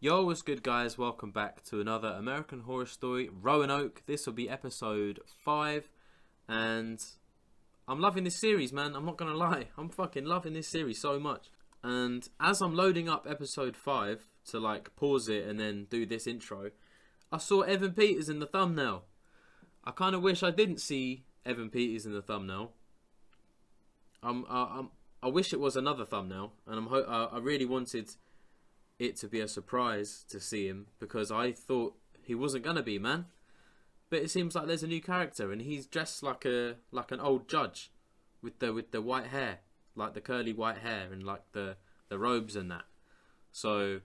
Yo, what's good guys? Welcome back to another American Horror Story Roanoke. This will be episode 5 and I'm loving this series, man. I'm not gonna lie. I'm fucking loving this series so much. And as I'm loading up episode 5 to like pause it and then do this intro, I saw Evan Peters in the thumbnail. I kind of wish I didn't see Evan Peters in the thumbnail. I wish it was another thumbnail, and I really wanted it to be a surprise to see him because I thought he wasn't gonna be, man. But it seems like there's a new character and he's dressed like an old judge with the white hair, like the curly white hair and like the robes and that. So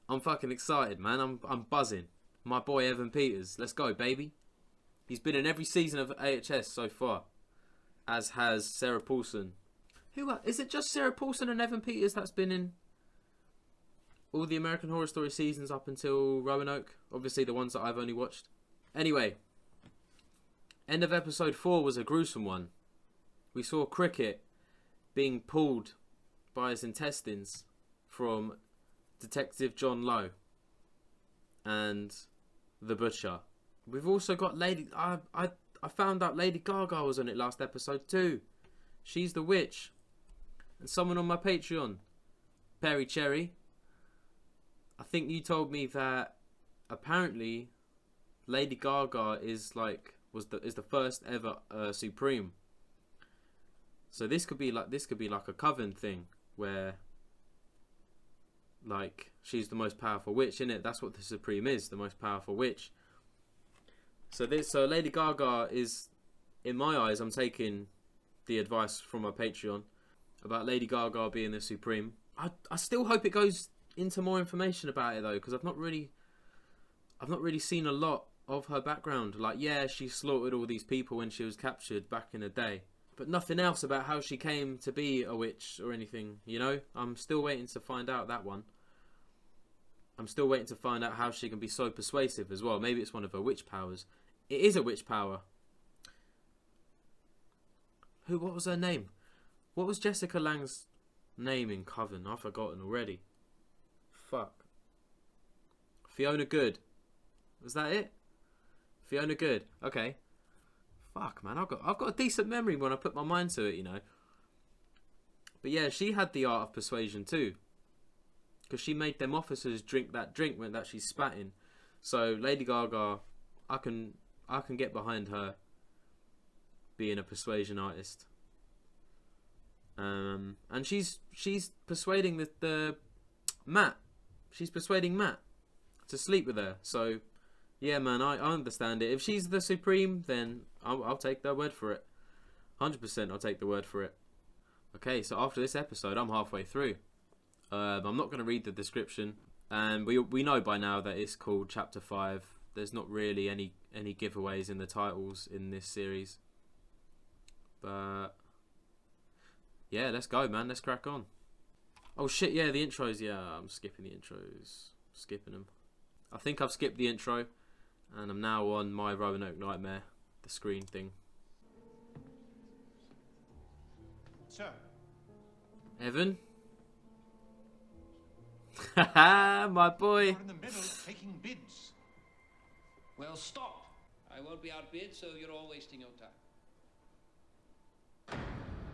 I'm fucking excited, man. I'm buzzing. My boy Evan Peters, let's go, baby. He's been in every season of AHS so far, as has Sarah Paulson. Who is it? Just Sarah Paulson and Evan Peters that's been in all the American Horror Story seasons up until Roanoke. Obviously the ones that I've only watched. Anyway, end of episode 4 was a gruesome one. We saw Cricket being pulled by his intestines from Detective John Lowe and the Butcher. We've also got Lady... I found out Lady Gaga was on it last episode too. She's the witch. And someone on my Patreon, Perri Cherry, I think you told me that apparently Lady Gaga is the first ever Supreme. So this could be like a coven thing where like she's the most powerful witch, innit? That's what the Supreme is, the most powerful witch. So Lady Gaga is, in my eyes, I'm taking the advice from my Patreon about Lady Gaga being the Supreme. I still hope it goes into more information about it though, because I've not really seen a lot of her background. Like, yeah, she slaughtered all these people when she was captured back in the day, but nothing else about how she came to be a witch or anything, you know? I'm still waiting to find out that one. I'm still waiting to find out how she can be so persuasive as well. Maybe it's one of her witch powers. It is a witch power. What was her name? What was Jessica Lange's name in Coven? I've forgotten already. Fuck. Fiona Good. Was that it? Fiona Good. Okay. Fuck, man. I've got a decent memory when I put my mind to it, you know. But yeah, she had the art of persuasion too, because she made them officers drink that drink that she spat in. So Lady Gaga, I can get behind her being a persuasion artist. And she's persuading the Matt. She's persuading Matt to sleep with her. So yeah, man, I understand it. If she's the Supreme, then I'll take their word for it. 100% I'll take the word for it. Okay, so after this episode, I'm halfway through. I'm not going to read the description, and we know by now that it's called Chapter 5. There's not really any giveaways in the titles in this series. But yeah, let's go, man. Let's crack on. Oh shit, yeah, the intros. Yeah, I'm skipping the intros. Skipping them. I think I've skipped the intro, and I'm now on my Roanoke Nightmare, the screen thing. Sir. Evan? Haha, my boy. You're in the middle taking bids. Well, stop. I won't be outbid, so you're all wasting your time.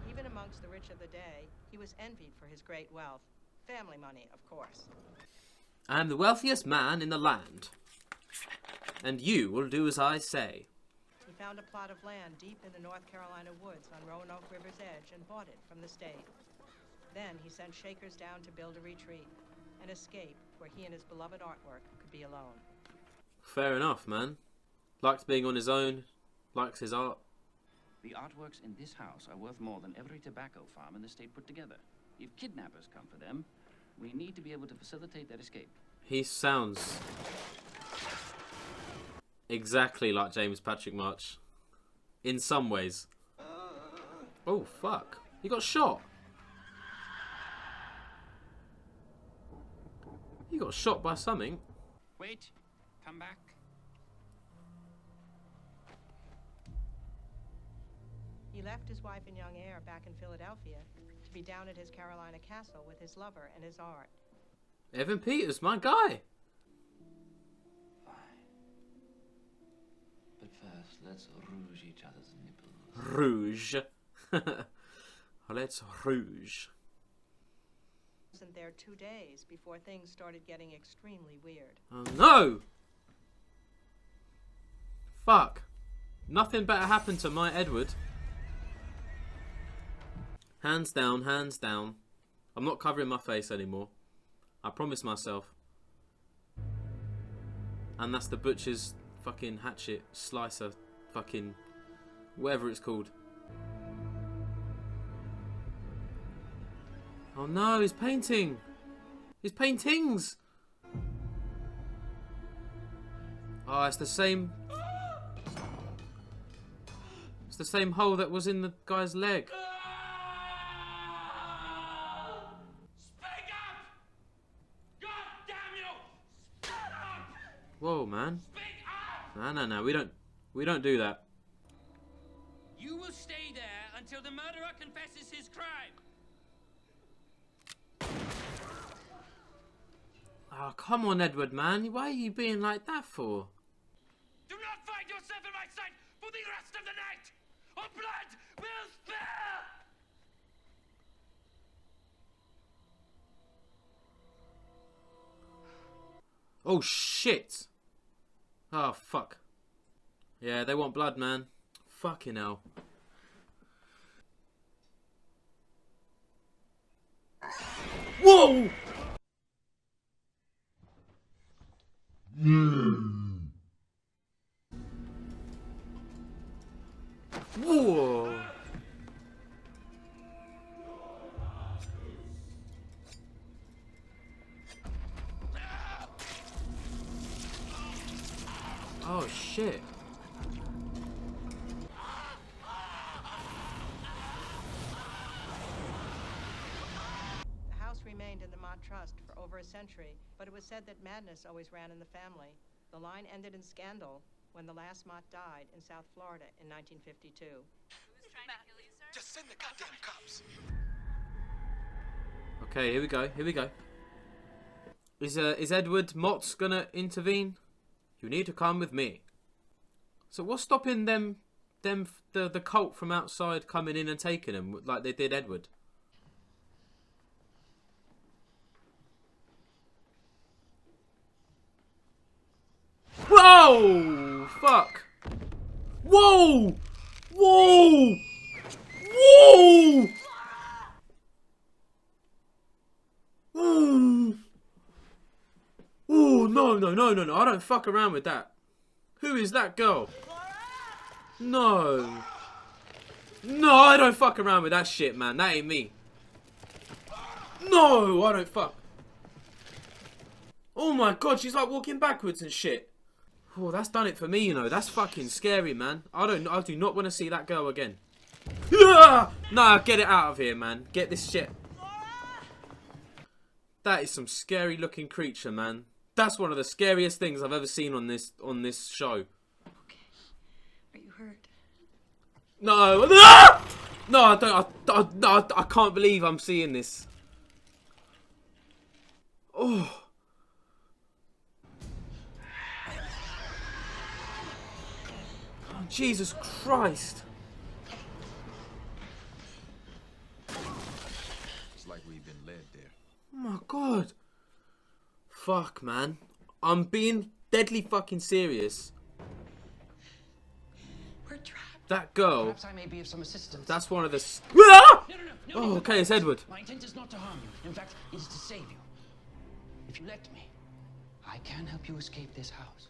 Even amongst the rich of the day, he was envied for his great wealth. Family money, of course. I am the wealthiest man in the land, and you will do as I say. He found a plot of land deep in the North Carolina woods on Roanoke River's edge and bought it from the state. Then he sent Shakers down to build a retreat, an escape where he and his beloved artwork could be alone. Fair enough, man. Likes being on his own, likes his art. The artworks in this house are worth more than every tobacco farm in the state put together. If kidnappers come for them, we need to be able to facilitate their escape. He sounds exactly like James Patrick March. In some ways. Oh, fuck. He got shot. He got shot by something. Wait. Come back. He left his wife and young heir back in Philadelphia to be down at his Carolina castle with his lover and his art. Evan Peters, my guy. But first, let's rouge each other's nipples. Rouge. Let's rouge. Wasn't there 2 days before things started getting extremely weird. Oh no! Fuck. Nothing better happened to my Edward. Hands down, hands down. I'm not covering my face anymore. I promised myself. And that's the butcher's fucking hatchet, slicer, fucking whatever it's called. Oh no, he's painting. His paintings. Oh, it's the same. It's the same hole that was in the guy's leg. Speak up! God damn you! Speak up! Whoa, man. Speak up! No. We don't do that. You will stay there until the murderer confesses his crime. Oh, come on, Edward, man. Why are you being like that for? Do not find yourself in my sight for the rest of the night, or blood will spill! Oh, shit. Oh, fuck. Yeah, they want blood, man. Fucking hell. Whoa! Whoa! Oh shit! The house remained in the Mott Trust for over a century, but it was said that madness always ran in the family. The line ended in scandal when the last Mott died in South Florida in 1952. Who was trying to kill you, sir? Just send the goddamn cops. Okay, here we go. Here we go. Is Edward Mott gonna intervene? You need to come with me. So what's stopping the cult from outside coming in and taking him like they did Edward? Whoa! Fuck! Whoa! Whoa! Whoa! Ooh. Ooh, no. I don't fuck around with that. Who is that girl? No. No, I don't fuck around with that shit, man. That ain't me. No, I don't fuck. Oh my god, she's like walking backwards and shit. Oh, that's done it for me, you know. That's fucking scary, man. I do not want to see that girl again. Nah, get it out of here, man. Get this shit. That is some scary looking creature, man. That's one of the scariest things I've ever seen on this show. Okay. Are you hurt? No. No, I don't. I can't believe I'm seeing this. Oh. Oh, Jesus Christ. It's like we've been led there. Oh my god. Fuck, man. I'm being deadly fucking serious. We're trapped. That girl, Perhaps I may be of some assistance. that's one of the... No. Oh, okay, it's Edward. My intent is not to harm you. In fact, it is to save you. If you let me, I can help you escape this house.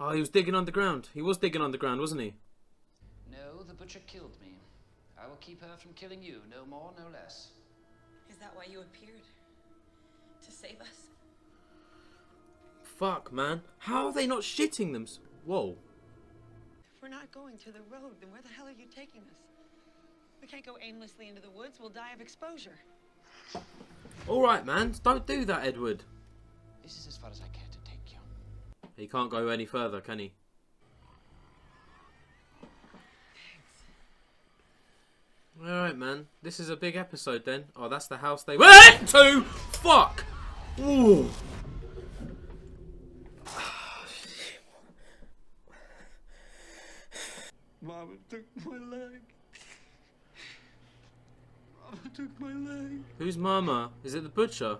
Oh, he was digging underground. He was digging underground, wasn't he? No, the butcher killed me. I will keep her from killing you, no more, no less. Is that why you appeared? To save us? Fuck, man. How are they not shitting them? Whoa. If we're not going to the road, then where the hell are you taking us? We can't go aimlessly into the woods. We'll die of exposure. Alright, man. Don't do that, Edward. This is as far as I care to take you. He can't go any further, can he? Alright, man. This is a big episode, then. Oh, that's the house they went to! Fuck! Ooh. Mama took my leg. Mama took my leg. Who's Mama? Is it the butcher?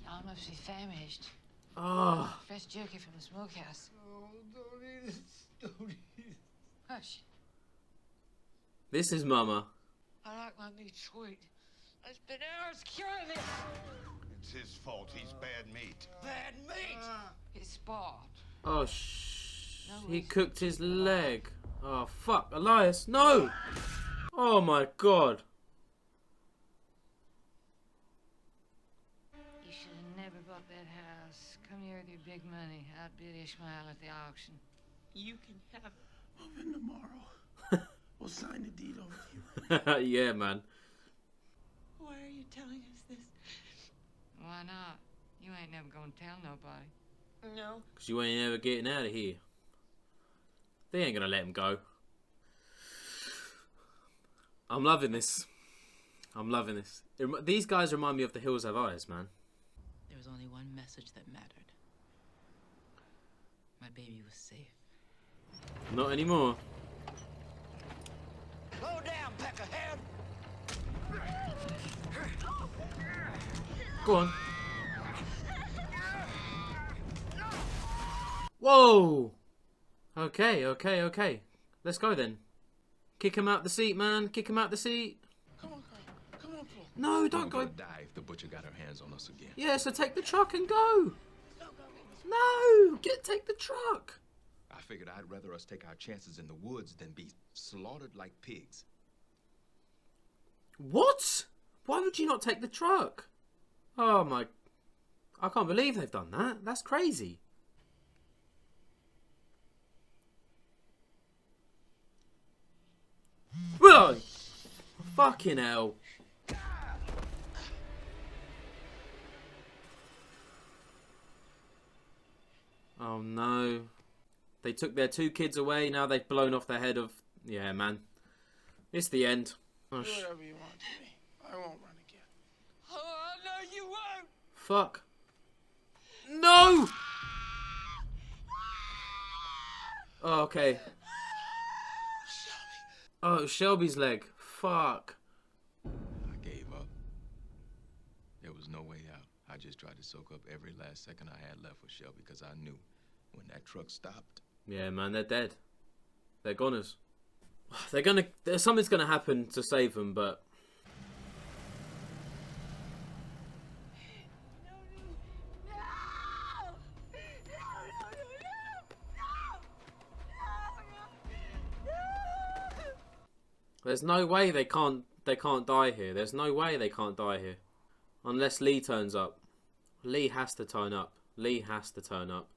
Y'all must be famished. Oh. Fresh jerky from the smokehouse. Oh, don't eat it. Don't eat it. Hush. This is Mama. I like my meat sweet. I spent hours curing it. It's his fault. He's bad meat. Bad meat. It's spoiled. Oh, No, he it's- cooked his leg. Oh, fuck. Elias, no! Oh, my God. You should have never bought that house. Come here with your big money. Outbid Ishmael at the auction. You can have Move in tomorrow. We'll sign the deed over to you. Yeah, man. Why are you telling us this? Why not? You ain't never gonna tell nobody. No. Because you ain't ever getting out of here. They ain't gonna let him go. I'm loving this. I'm loving this. These guys remind me of The Hills Have Eyes, man. There was only one message that mattered. My baby was safe. Not anymore. Slow down, peckerhead. Go on. Whoa! Okay. Let's go then. Kick him out the seat, man. Kick him out the seat. Come on, Carl. Come on, Flo. No, don't We're go. gonna die if the butcher got her hands on us again. Yeah, so take the truck and go. No, take the truck. I figured I'd rather us take our chances in the woods than be slaughtered like pigs. What? Why would you not take the truck? Oh my... I can't believe they've done that. That's crazy. Whoa! Fucking hell. Oh no. They took their 2 kids away, now they've blown off the head of... Yeah, man. It's the end. Oh, Do whatever you want to me. I won't run again. Oh, no, you won't. fuck. No! Oh, okay. Oh, Shelby's leg. Fuck. I gave up. There was no way out. I just tried to soak up every last second I had left with Shelby because I knew when that truck stopped. Yeah, man, they're dead. They're goners. They're gonna... Something's gonna happen to save them, but... There's no way they can't die here. There's no way they can't die here. Unless Lee turns up. Lee has to turn up. Lee has to turn up.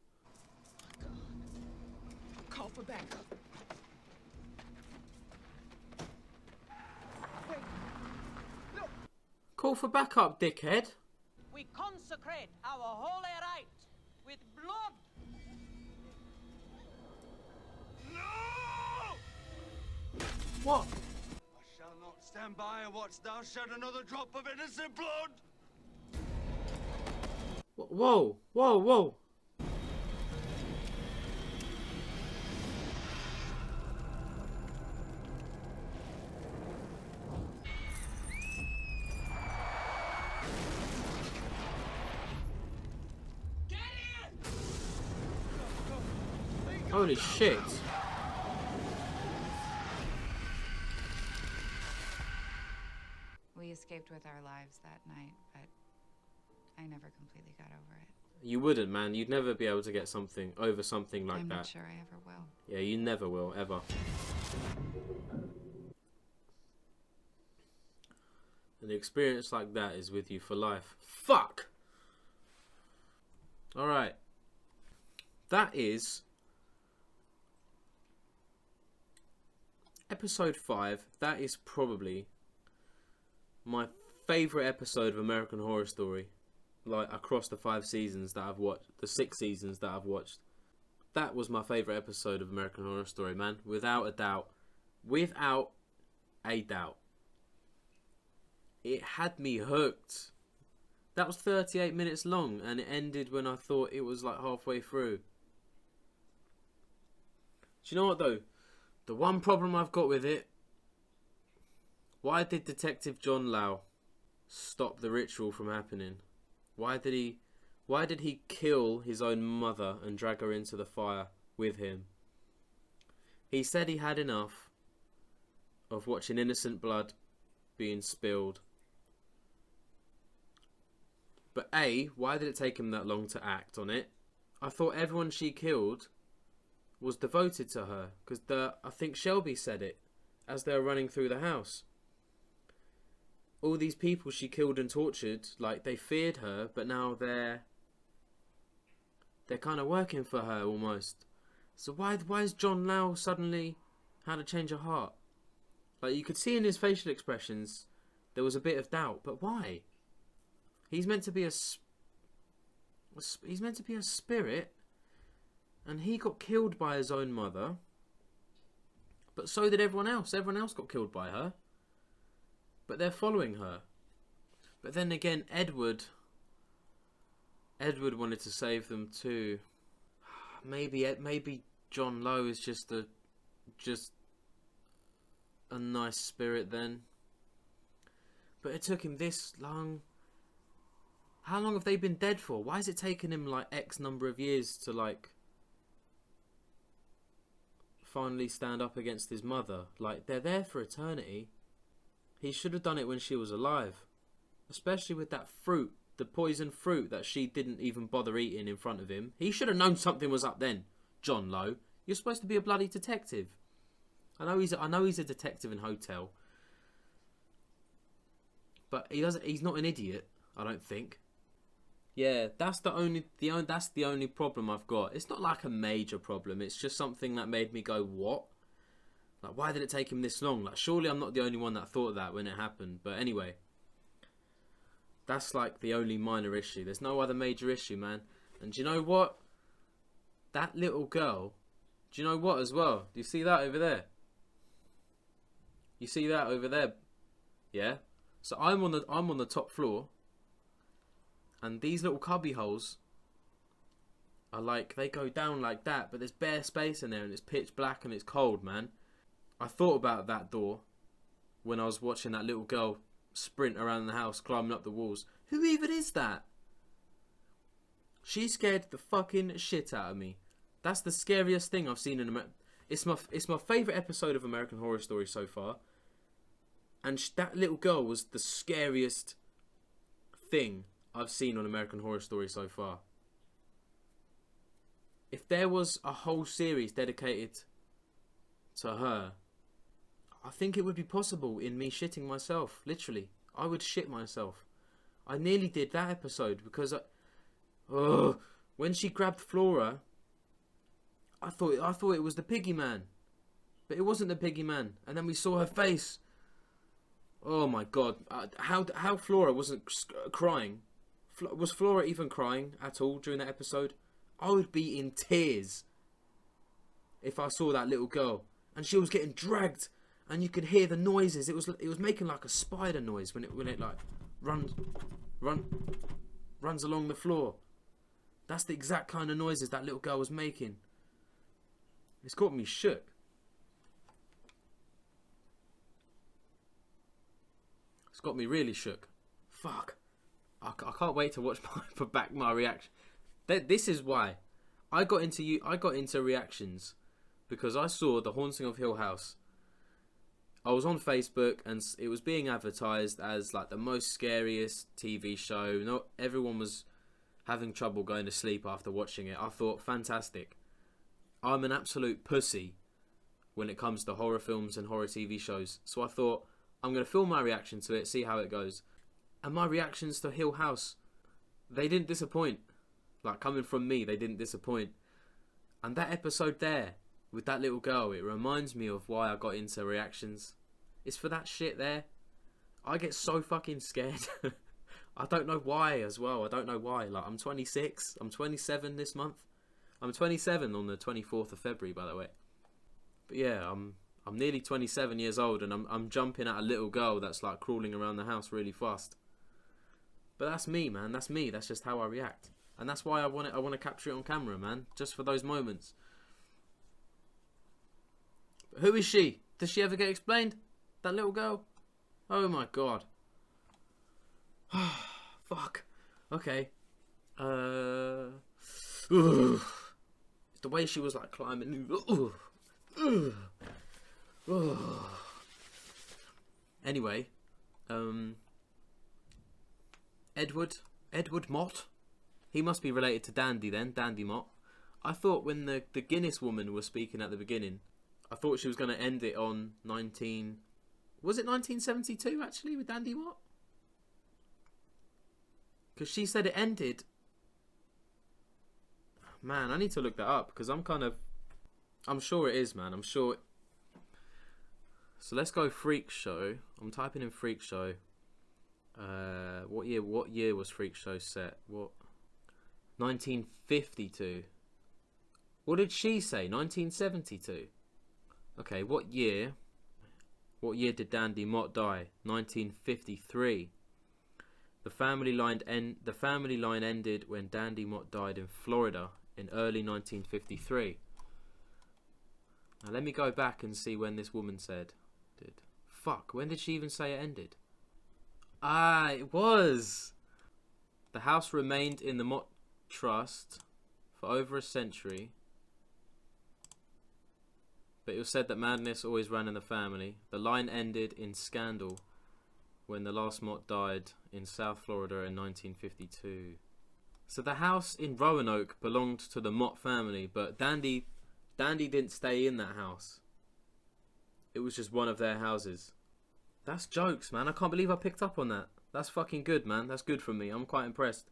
Call for backup. Wait. No. Call for backup, dickhead. We consecrate our holy rite with blood. No! What? I shall not stand by and watch thou shed another drop of innocent blood. Whoa, whoa, whoa. Get in! Holy shit. We escaped with our lives that night, but I never completely got over it. You wouldn't, man. You'd never be able to get over something like I'm that. not sure I ever will. Yeah, you never will, ever. An experience like that is with you for life. Fuck! Alright. That is... Episode 5. That is probably my favourite episode of American Horror Story. Like, across the 5 seasons that I've watched. The 6 seasons that I've watched. That was my favourite episode of American Horror Story, man. Without a doubt. Without a doubt. It had me hooked. That was 38 minutes long, and it ended when I thought it was like halfway through. Do you know what though? The one problem I've got with it, why did Detective John Lau stop the ritual from happening? Why did he kill his own mother and drag her into the fire with him? He said he had enough of watching innocent blood being spilled. But A, why did it take him that long to act on it? I thought everyone she killed was devoted to her, because I think Shelby said it as they were running through the house. All these people she killed and tortured, like, they feared her, but now they're kind of working for her almost. So why is John Lau suddenly had a change of heart? Like, you could see in his facial expressions there was a bit of doubt, but why? He's meant to be a spirit, and he got killed by his own mother. But so did everyone else. Everyone else got killed by her. But they're following her. But then again, Edward wanted to save them too. Maybe John Lowe is just a nice spirit then. But it took him this long. How long have they been dead for? Why has it taken him like X number of years to like finally stand up against his mother? Like, they're there for eternity. He should have done it when she was alive. Especially with that fruit, the poison fruit that she didn't even bother eating in front of him. He should have known something was up then, John Lowe. You're supposed to be a bloody detective. I know he's a detective in Hotel. But he's not an idiot, I don't think. Yeah, that's the only problem I've got. It's not like a major problem. It's just something that made me go, what? Like, why did it take him this long? Like, surely I'm not the only one that thought that when it happened. But anyway, that's like the only minor issue. There's no other major issue, man. And do you know what? That little girl, do you know what as well? Do you see that over there? You see that over there? Yeah? So I'm on the top floor. And these little cubby holes are like, they go down like that, but there's bare space in there and it's pitch black and it's cold, man. I thought about that door when I was watching that little girl sprint around the house, climbing up the walls. Who even is that? She scared the fucking shit out of me. That's the scariest thing I've seen in It's my favourite episode of American Horror Story so far. And that little girl was the scariest thing I've seen on American Horror Story so far. If there was a whole series dedicated to her, I think it would be possible in me shitting myself. Literally, I would shit myself. I nearly did that episode because when she grabbed Flora, I thought it was the Piggy Man, but it wasn't the Piggy Man. And then we saw her face. Oh my god! How Flora wasn't crying? Was Flora even crying at all during that episode? I would be in tears if I saw that little girl and she was getting dragged, and you could hear the noises. It was making like a spider noise when it like runs along the floor. That's the exact kind of noises that little girl was making. It's got me shook. It's got me really shook. Fuck. I can't wait to watch my reaction. This is why I got into reactions, because I saw The Haunting of Hill House. I was on Facebook and it was being advertised as like the most scariest TV show. Not everyone was having trouble going to sleep after watching it. I thought, fantastic. I'm an absolute pussy when it comes to horror films and horror TV shows. So I thought, I'm going to film my reaction to it, see how it goes. And my reactions to Hill House, they didn't disappoint. Like, coming from me, they didn't disappoint. And that episode there, with that little girl, it reminds me of why I got into reactions. It's for that shit there. I get so fucking scared. I don't know why as well. I don't know why. Like, I'm 26. I'm 27 this month. I'm 27 on the 24th of February, by the way. But yeah, I'm nearly 27 years old, and I'm jumping at a little girl that's like crawling around the house really fast. But that's me, man. That's me. That's just how I react. And that's why I want it. I want to capture it on camera, man. Just for those moments. But who is she? Does she ever get explained? That little girl? Oh my god. Fuck. Okay. It's the way she was like climbing. Anyway, Edward Mott. He must be related to Dandy then, Dandy Mott. I thought when the Guinness woman was speaking at the beginning, I thought she was going to end it on 1972 actually with Dandy Mott? Because she said it ended. Man, I need to look that up because I'm sure it is, man. I'm sure. So let's go Freak Show. I'm typing in Freak Show. What year was Freak Show set? What? 1952. What did she say? 1972. Okay, what year? What year did Dandy Mott die? 1953. The family line ended when Dandy Mott died in Florida in early 1953. Now let me go back and see when this woman said. Fuck, when did she even say it ended? Ah, it was. The house remained in the Mott Trust for over a century. But it was said that madness always ran in the family. The line ended in scandal when the last Mott died in South Florida in 1952. So the house in Roanoke belonged to the Mott family, but Dandy didn't stay in that house. It was just one of their houses. That's jokes, man. I can't believe I picked up on that. That's fucking good, man. That's good from me. I'm quite impressed.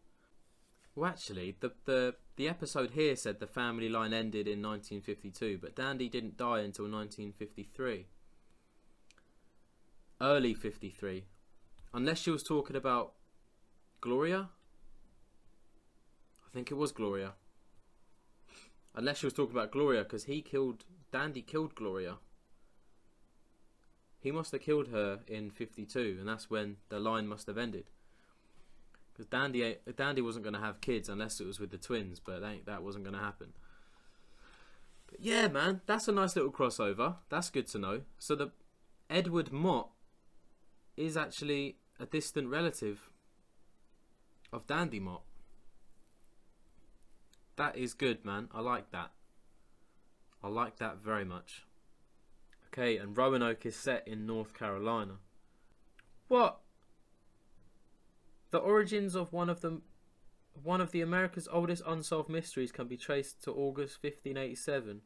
Well, actually, the episode here said the family line ended in 1952, but Dandy didn't die until 1953. Early 53. Unless she was talking about Gloria? I think it was Gloria. Unless she was talking about Gloria, because Dandy killed Gloria. He must have killed her in 52, and that's when the line must have ended. Because Dandy wasn't going to have kids unless it was with the twins, but that wasn't going to happen. But yeah, man, that's a nice little crossover. That's good to know. So the Edward Mott is actually a distant relative of Dandy Mott. That is good, man. I like that. I like that very much. Okay, and Roanoke is set in North Carolina. What? The origins of one of the America's oldest unsolved mysteries can be traced to August 1587,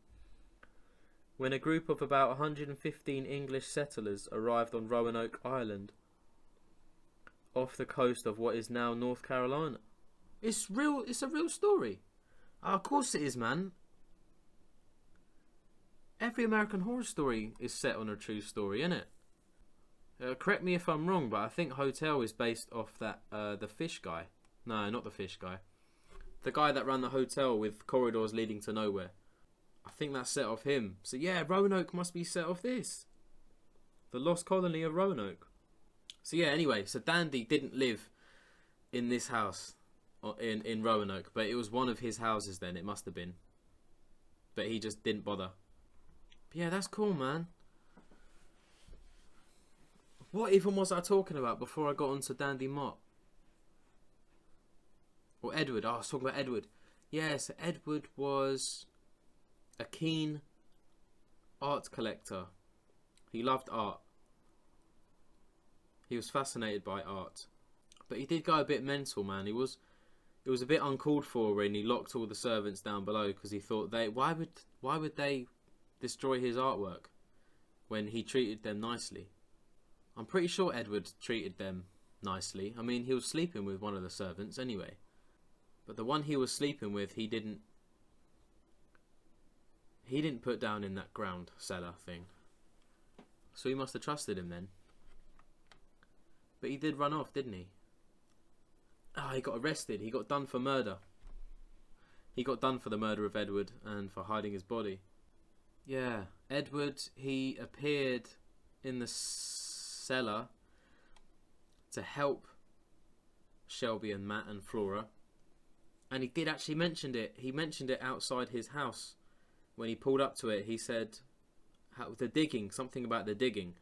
when a group of about 115 English settlers arrived on Roanoke Island, off the coast of what is now North Carolina. It's real. It's a real story. Of course it is, man. Every American Horror Story is set on a true story, isn't it? Correct me if I'm wrong, but I think Hotel is based off that the fish guy. No, not the fish guy. The guy that ran the hotel with corridors leading to nowhere. I think that's set off him. So yeah, Roanoke must be set off this. The Lost Colony of Roanoke. So yeah, anyway, so Dandy didn't live in this house in Roanoke, but it was one of his houses then, it must have been. But he just didn't bother. But yeah, that's cool, man. What even was I talking about before I got onto Dandy Mott? Or Edward. Oh, I was talking about Edward. Yeah, so Edward was a keen art collector. He loved art. He was fascinated by art. But he did go a bit mental, man. It was a bit uncalled for when he locked all the servants down below because he thought why would they destroy his artwork when he treated them nicely? I'm pretty sure Edward treated them nicely. I mean, he was sleeping with one of the servants anyway. But the one he was sleeping with, he didn't put down in that ground cellar thing. So he must have trusted him then. But he did run off, didn't he? Ah, he got arrested. He got done for murder. He got done for the murder of Edward and for hiding his body. Yeah, Edward, he appeared in the cellar to help Shelby and Matt and Flora. And he did actually mention it. He mentioned it outside his house. When he pulled up to it, he said, the digging, something about the digging.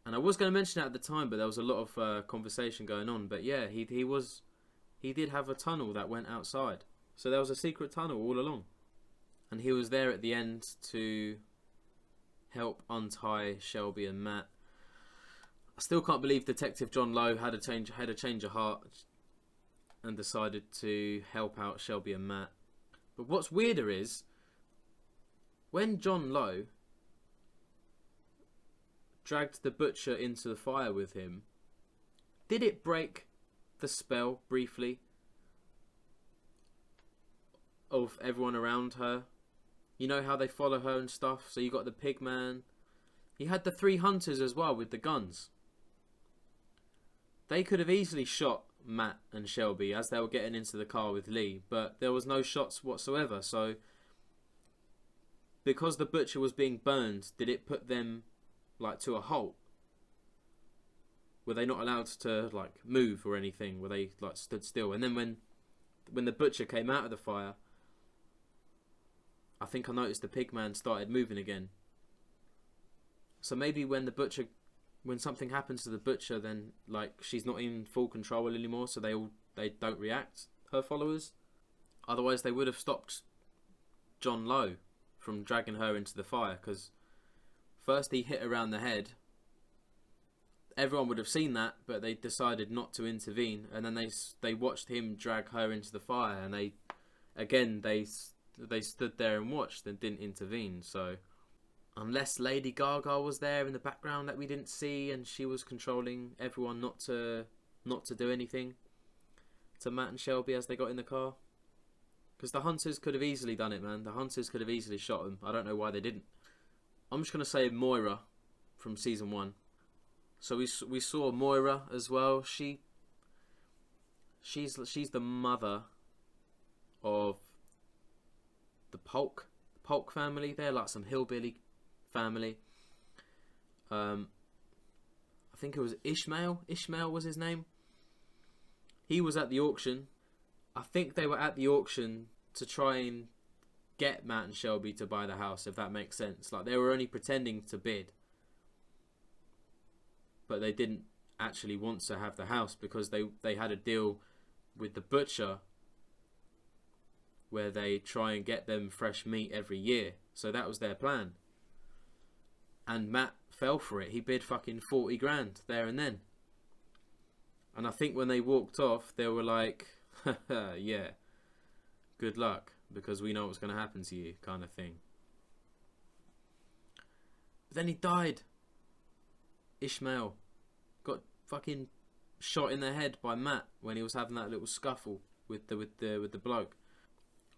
And I was going to mention it at the time, but there was a lot of conversation going on. But yeah, he did have a tunnel that went outside. So there was a secret tunnel all along. And he was there at the end to help untie Shelby and Matt. I still can't believe Detective John Lowe had a change of heart and decided to help out Shelby and Matt. But what's weirder is, when John Lowe dragged the butcher into the fire with him, did it break the spell briefly of everyone around her? You know how they follow her and stuff? So you got the pig man. He had the 3 hunters as well with the guns. They could have easily shot Matt and Shelby as they were getting into the car with Lee, but there was no shots whatsoever. So because the butcher was being burned, did it put them like to a halt? Were they not allowed to like move or anything? Were they like stood still? And then when the butcher came out of the fire, I think I noticed the pig man started moving again. So maybe when something happens to the butcher, then like she's not in full control anymore, so they don't react, her followers. Otherwise they would have stopped John Lowe from dragging her into the fire, because first he hit her around the head. Everyone would have seen that, but they decided not to intervene, and then they watched him drag her into the fire, and they stood there and watched and didn't intervene. So unless Lady Gaga was there in the background that we didn't see, and she was controlling everyone not to do anything to Matt and Shelby as they got in the car. Because the hunters could have easily done it, man. The hunters could have easily shot them. I don't know why they didn't. I'm just going to say Moira from season 1. So we saw Moira as well. She's the mother of the Polk family. They're like some hillbilly family. I think it was Ishmael. Ishmael was his name. He was at the auction. I think they were at the auction to try and get Matt and Shelby to buy the house, if that makes sense. Like, they were only pretending to bid, but they didn't actually want to have the house because they had a deal with the butcher where they try and get them fresh meat every year. So that was their plan. And Matt fell for it. He bid fucking 40 grand there and then. And I think when they walked off, they were like, yeah, good luck, because we know what's going to happen to you, kind of thing. But then he died. Ishmael got fucking shot in the head by Matt when he was having that little scuffle with the bloke.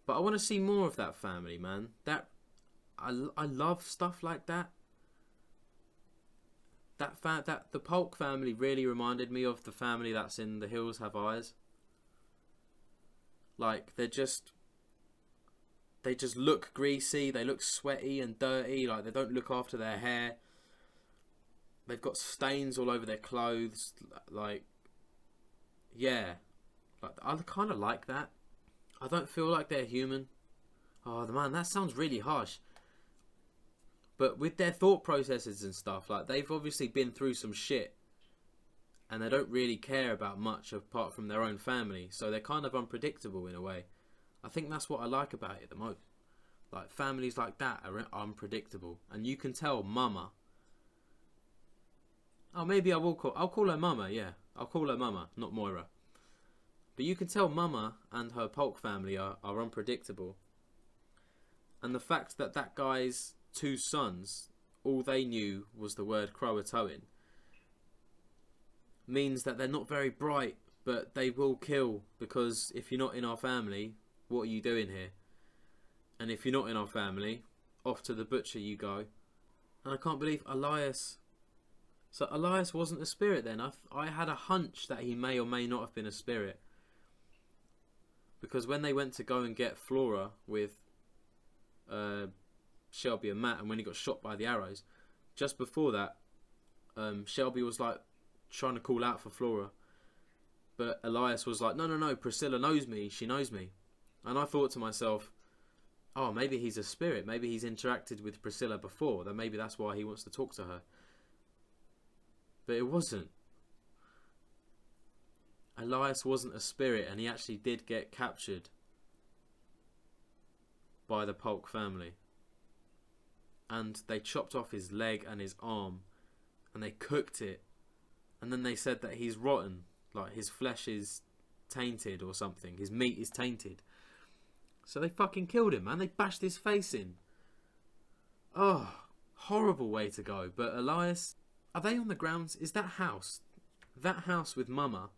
But I want to see more of that family, man. I love stuff like that. That the Polk family really reminded me of the family that's in The Hills Have Eyes. Like, they just look greasy, they look sweaty and dirty, like they don't look after their hair. They've got stains all over their clothes, like, yeah. Like, I kind of like that. I don't feel like they're human. Oh man, that sounds really harsh. But with their thought processes and stuff, like, they've obviously been through some shit. And they don't really care about much apart from their own family. So they're kind of unpredictable in a way. I think that's what I like about it the most. Like, families like that are unpredictable. And you can tell Mama. Oh, maybe I'll call her Mama, yeah. I'll call her Mama, not Moira. But you can tell Mama and her Polk family are unpredictable. And the fact that that guy's 2 sons, all they knew was the word Croatoan, means that they're not very bright, but they will kill, because if you're not in our family, what are you doing here? And if you're not in our family, off to the butcher you go. And I can't believe Elias. So Elias wasn't a spirit then. I had a hunch that he may or may not have been a spirit. Because when they went to go and get Flora with Shelby and Matt, and when he got shot by the arrows, just before that, Shelby was like trying to call out for Flora, But Elias was like, no, Priscilla knows me. She knows me. And I thought to myself, oh, maybe he's a spirit. Maybe he's interacted with Priscilla before. Then maybe that's why he wants to talk to her. But it wasn't. Elias wasn't a spirit, and he actually did get captured by the Polk family. And they chopped off his leg and his arm, and they cooked it. And then they said that he's rotten, like his flesh is tainted or something. His meat is tainted. So they fucking killed him, man. They bashed his face in. Oh, horrible way to go. But Elias, are they on the grounds? Is that house with Mama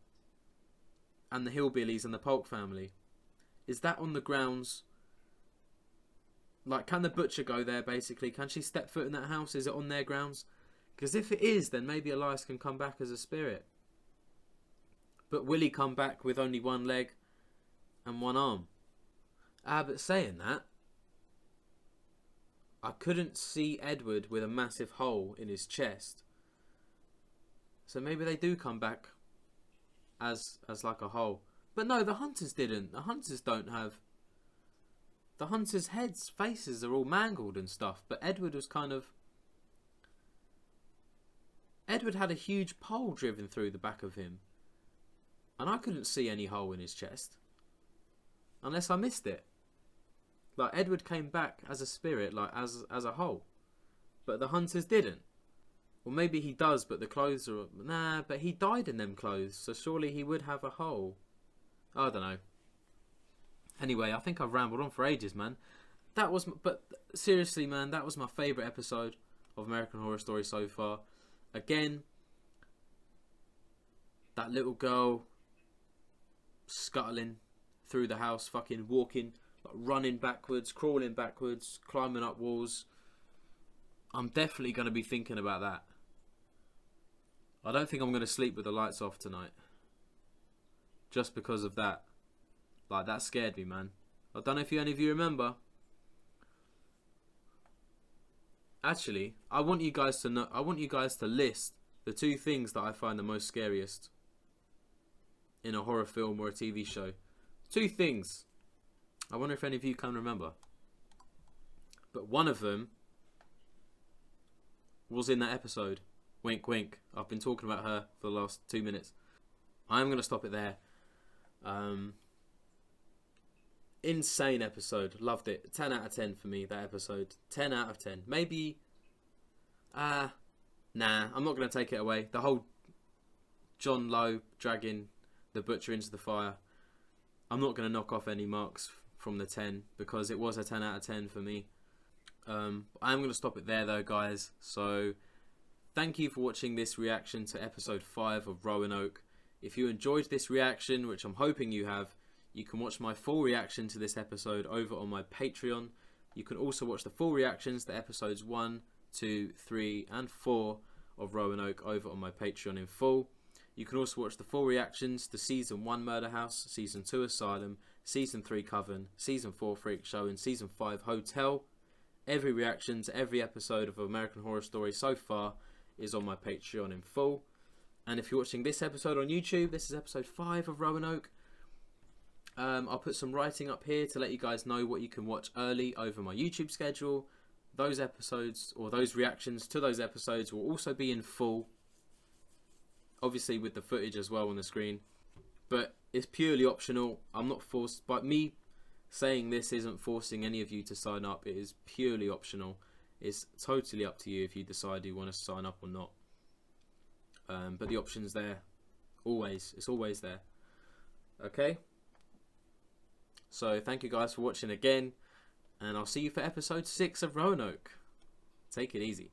and the Hillbillies and the Polk family, is that on the grounds? Like, can the butcher go there, basically? Can she step foot in that house? Is it on their grounds? Because if it is, then maybe Elias can come back as a spirit. But will he come back with only one leg and one arm? But saying that, I couldn't see Edward with a massive hole in his chest. So maybe they do come back as like a hole. But no, the hunters didn't. The hunters don't have... The hunters' heads, faces are all mangled and stuff. But Edward was kind of... Edward had a huge pole driven through the back of him. And I couldn't see any hole in his chest. Unless I missed it. Like, Edward came back as a spirit, like, as a whole. But the hunters didn't. Well, maybe he does, but the clothes are... Nah, but he died in them clothes, so surely he would have a hole. I don't know. Anyway, I think I've rambled on for ages, man. That was... But seriously, man, that was my favourite episode of American Horror Story so far. Again, that little girl scuttling through the house, fucking walking... running backwards, crawling backwards, climbing up walls. I'm definitely going to be thinking about that. I don't think I'm going to sleep with the lights off tonight. Just because of that. Like, that scared me, man. I don't know if any of you remember. Actually, I want you guys to know. I want you guys to list the 2 things that I find the most scariest in a horror film or a TV show. 2 things. I wonder if any of you can remember. But one of them was in that episode. Wink, wink. I've been talking about her for the last 2 minutes. I'm going to stop it there. Insane episode. Loved it. 10 out of 10 for me, that episode. 10 out of 10. Maybe... Nah, I'm not going to take it away. The whole John Lowe dragging the butcher into the fire. I'm not going to knock off any marks from the 10 because it was a 10 out of 10 for me. I'm going to stop it there though, guys. So thank you for watching this reaction to episode 5 of Roanoke. If you enjoyed this reaction, which I'm hoping you have, you can watch my full reaction to this episode over on my Patreon. You can also watch the full reactions to episodes 1, 2, 3 and 4 of Roanoke over on my Patreon in full. You can also watch the full reactions to Season 1 Murder House, Season 2 Asylum, Season 3 Coven, Season 4 Freak Show and Season 5 Hotel. Every reaction to every episode of American Horror Story so far is on my Patreon in full. And if you're watching this episode on YouTube, this is episode 5 of Roanoke. I'll put some writing up here to let you guys know what you can watch early over my YouTube schedule. Those episodes, or those reactions to those episodes, will also be in full. Obviously with the footage as well on the screen. But it's purely optional. I'm not forced. But me saying this isn't forcing any of you to sign up. It is purely optional. It's totally up to you if you decide you want to sign up or not. But the option's there. Always. It's always there. Okay? So thank you guys for watching again. And I'll see you for episode 6 of Roanoke. Take it easy.